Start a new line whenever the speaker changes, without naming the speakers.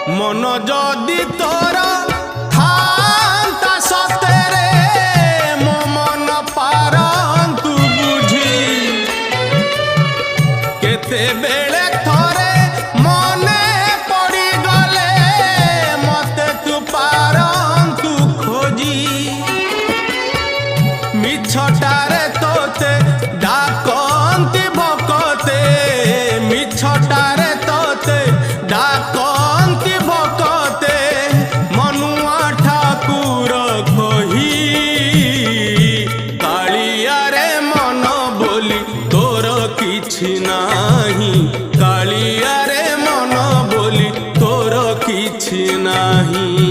मन जदि तोर थांता सतेरे मो मन पारंतु बुझी केते बेले थरे मने पड़ी गले मते तू पारंतु खोजी मिछटारे तोते डाकंती भकते मिछटारे तोते डाकंती भकते मनुआ ठाकुर कही कालिया रे मन बोली तोर किछि नाही कालिया रे मन बोली तोर किछि नाही।